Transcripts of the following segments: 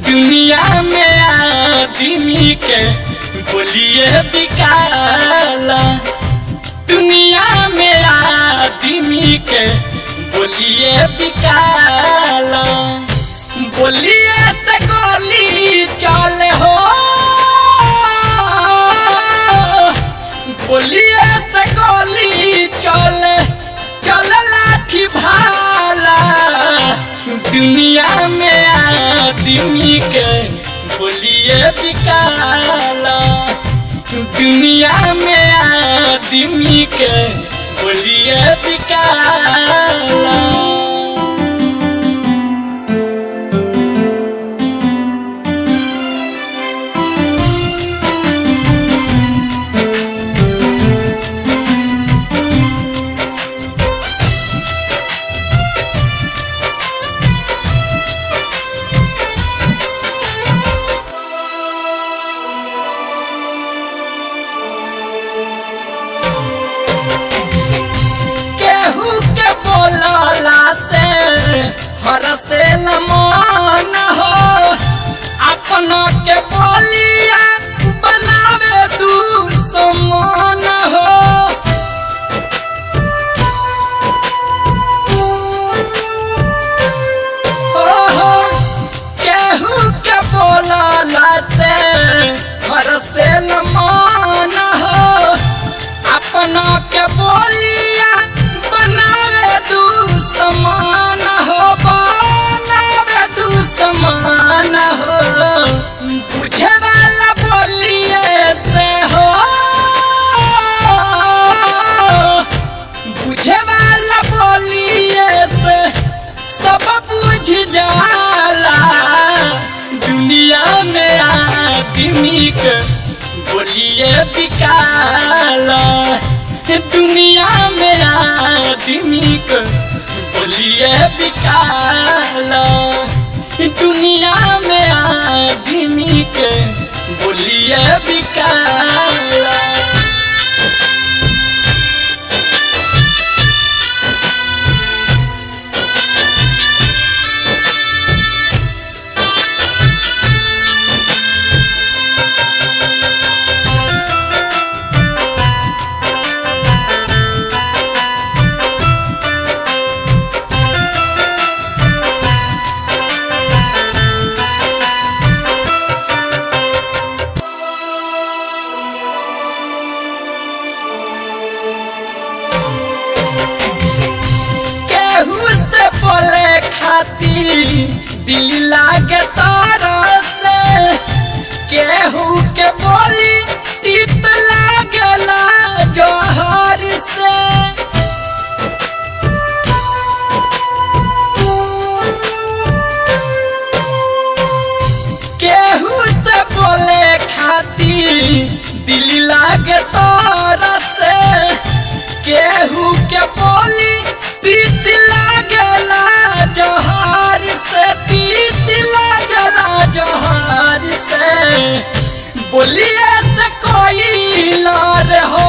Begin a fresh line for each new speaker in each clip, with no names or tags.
दुनिया में आदमी के बोलिए बिकाला। दुनिया में आदमी के बोलिए बिकाला। बोलिए से गोली चले हो, बोलिए से गोली चले चले लाठी भाला। दुनिया में आदमी के बोलिए बिकाला। दुनिया में आदमी के बोलिए बिकाला। हर से न मान हो, अपना के बोलिया बनावे दुश्मन हो। केहू के बोलला से हर से न मान हो, अपना के बोलिया बनावे दुश्मन हो, बनावे दुश्मन हो। बुझे वाला बोलिए से हो, बुझे वाला बोलिए से सब बुझ जाला। दुनिया में आदमी के बोलिए बिकाला। दुनिया में आदमी को बोलिए बिकाला। दुनिया में आदमी के बोलिए बिकाला। बोले खातिर दिल लागे तारा से, केहू के बोली तीत लागला जहर से। केहू से बोले खातिर दिल लागे तारा से, केहू के बोली तीत लागला जहर से, तीत लागला जहर से। बोलिए से कोई लार हो,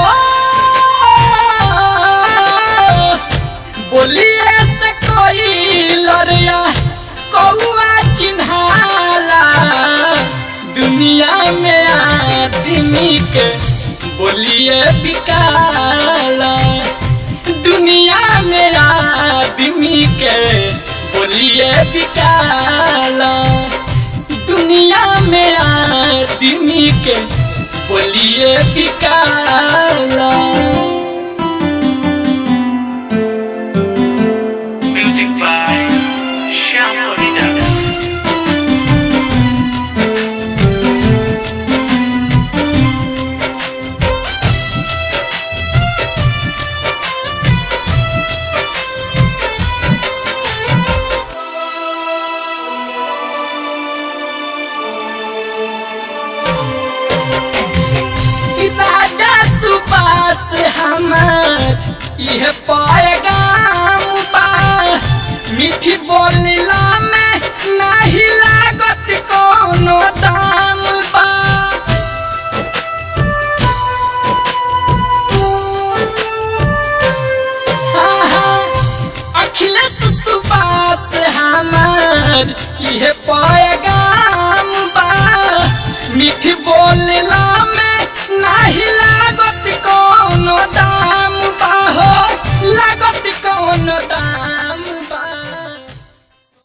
बोलिए से कोई लरिया कौआ चिन्हाला। दुनिया में आदमी के बोलिए बिकाला। दुनिया में आदमी के बोलिए बिकाला। दुनिया में आदमी के बोलिए बिकाला।
Music by Shyam Dada।
यह पैगाम बा, मीठी बोलिला में नहीं लागत कोनो दाम